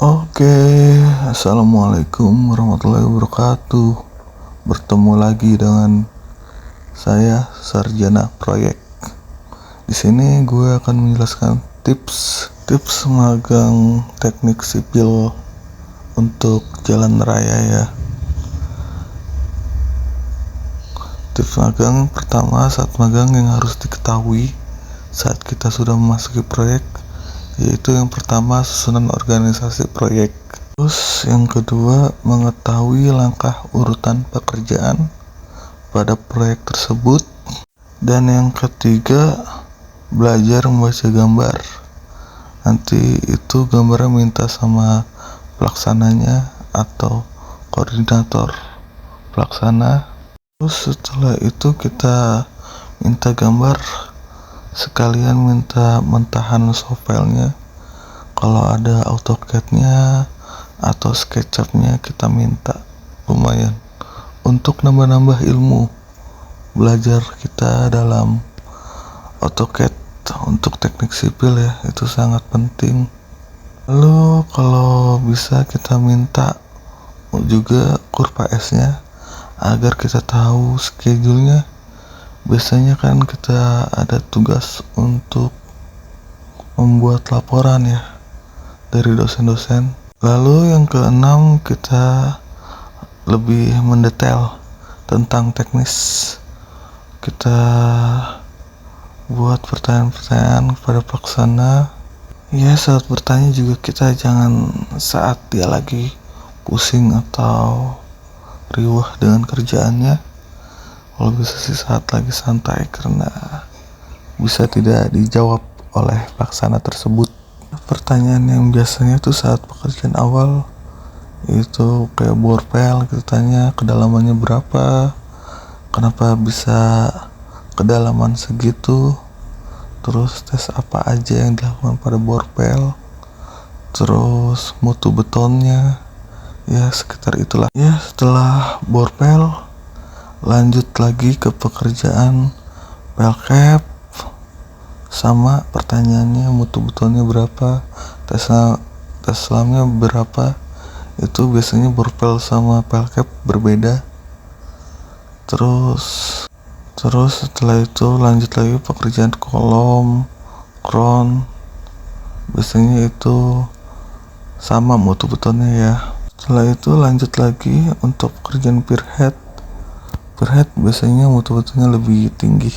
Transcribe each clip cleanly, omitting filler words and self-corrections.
Oke, assalamualaikum warahmatullahi wabarakatuh. Bertemu lagi dengan saya Sarjana Proyek. Di sini gue akan menjelaskan tips magang teknik sipil untuk jalan raya ya. Tips magang pertama saat magang yang harus diketahui saat kita sudah memasuki proyek, yaitu yang pertama susunan organisasi proyek. Terus yang kedua, mengetahui langkah urutan pekerjaan pada proyek tersebut. Dan yang ketiga, belajar membaca gambar. Nanti itu gambarnya minta sama pelaksananya atau koordinator pelaksana. Terus setelah itu kita minta gambar, sekalian minta mentahan softfile-nya. Kalau ada AutoCAD-nya atau SketchUp-nya kita minta, lumayan untuk nambah-nambah ilmu belajar kita dalam AutoCAD untuk teknik sipil ya, itu sangat penting. Lalu kalau bisa kita minta juga kurva S-nya agar kita tahu schedule-nya. Biasanya kan kita ada tugas untuk membuat laporan ya dari dosen-dosen. Lalu yang keenam, kita lebih mendetail tentang teknis. Kita buat pertanyaan-pertanyaan kepada pelaksana. Ya, saat bertanya juga kita jangan saat dia lagi pusing atau riuh dengan kerjaannya. Kalau bisa sih saat lagi santai, karena bisa tidak dijawab oleh pelaksana tersebut. Pertanyaan yang biasanya tuh saat pekerjaan awal itu kayak borpel, kita tanya kedalamannya berapa, kenapa bisa kedalaman segitu, terus tes apa aja yang dilakukan pada borpel, terus mutu betonnya, ya sekitar itulah. Ya, setelah borpel lanjut lagi ke pekerjaan pelcap, sama pertanyaannya mutu betonnya berapa, tes selamnya berapa. Itu biasanya borpel sama pelcap berbeda. Terus setelah itu lanjut lagi pekerjaan kolom, crown, biasanya itu sama mutu betonnya ya. Setelah itu lanjut lagi untuk pekerjaan pier head biasanya mutu betonnya lebih tinggi,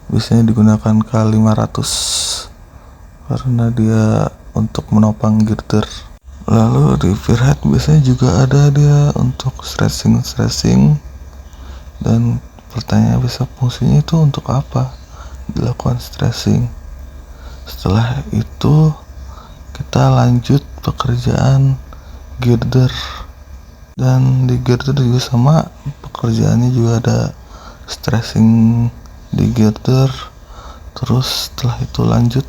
biasanya digunakan K500 karena dia untuk menopang girder. Lalu di pier head biasanya juga ada dia untuk stressing, dan pertanyaan bisa fungsinya itu untuk apa dilakukan stressing. Setelah itu kita lanjut pekerjaan girder, dan di girder juga sama, pekerjaannya juga ada stressing di girder. Terus setelah itu lanjut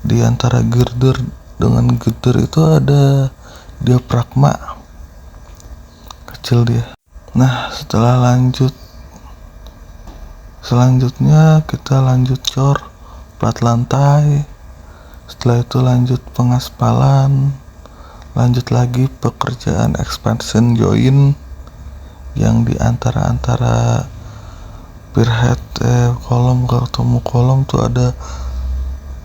di antara girder dengan girder itu ada diafragma kecil dia. Nah, selanjutnya kita lanjut cor plat lantai. Setelah itu lanjut pengaspalan, lanjut lagi pekerjaan expansion join yang di antara pier head kolom ketemu kolom tuh ada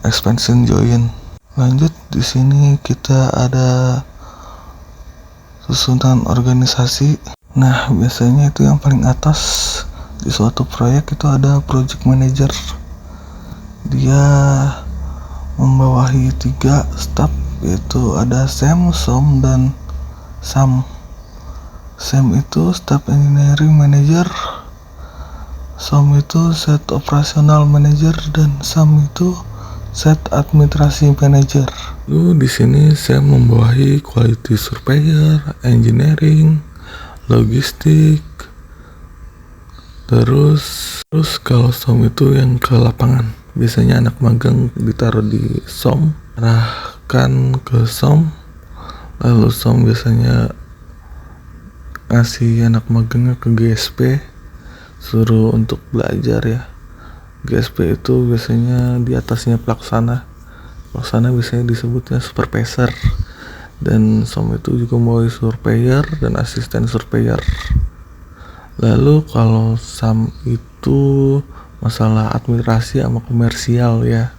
expansion join. Lanjut di sini kita ada susunan organisasi. Nah, biasanya itu yang paling atas di suatu proyek itu ada project manager. Dia membawahi 3 staf, yaitu ada SEM, SOM, dan SAM. SEM itu Staff Engineering Manager, SOM itu Set Operational Manager, dan SAM itu Set Administrasi Manager. Di sini saya membawahi Quality Surveyor, Engineering, Logistik. Terus kalau SOM itu yang ke lapangan. Biasanya anak magang ditaruh di SOM, arahkan ke SOM. Lalu SOM biasanya ngasih anak magangnya ke GSP, suruh untuk belajar ya. GSP itu biasanya di atasnya pelaksana biasanya disebutnya supervisor. dan SOM itu juga mulai surveyor dan asisten surveyor. Lalu kalau SAM itu masalah administrasi sama komersial ya.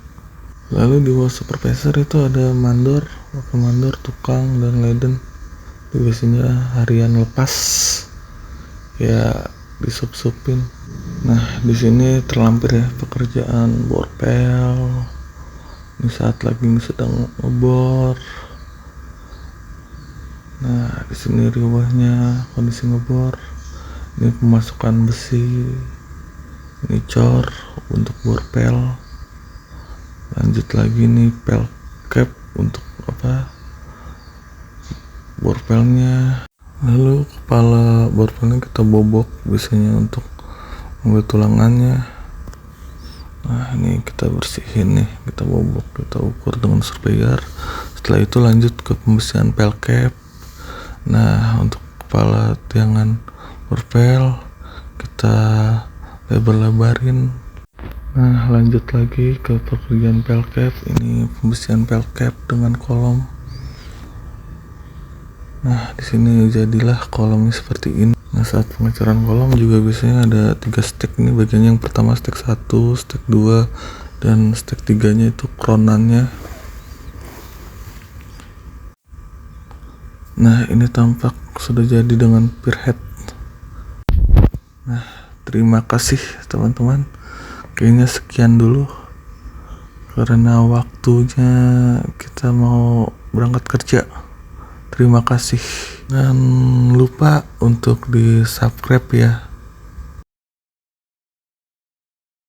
Lalu di bawah supervisor itu ada mandor, wakil mandor, tukang, dan laden. Itu biasanya harian lepas ya, disup-supin. Nah, di sini terlampir ya pekerjaan borpel. Ini saat lagi sedang ngebor. Nah, di sini riwahnya kondisi ngebor. Ini pemasukan besi. Ini cor untuk borpel. Lanjut lagi nih pel cap untuk borpelnya. Lalu kepala borpelnya kita bobok biasanya untuk membuat tulangannya. Nah, ini kita bersihin nih, kita bobok, kita ukur dengan surveyor. Setelah itu lanjut ke pembersihan pel cap. Nah, untuk kepala tiangan borpel kita lebar-lebarin. Nah, lanjut lagi ke pekerjaan pel cap. Ini pembersihan pel cap dengan kolom. Nah, di sini jadilah kolomnya seperti ini. Nah, saat pengecoran kolom juga biasanya ada 3 stek nih. Bagian yang pertama stek 1, stek 2, dan stek 3 nya itu kronannya. Nah, ini tampak sudah jadi dengan pierhead. Nah, terima kasih teman-teman. Kayaknya sekian dulu karena waktunya kita mau berangkat kerja. Terima kasih. Dan lupa untuk di subscribe ya.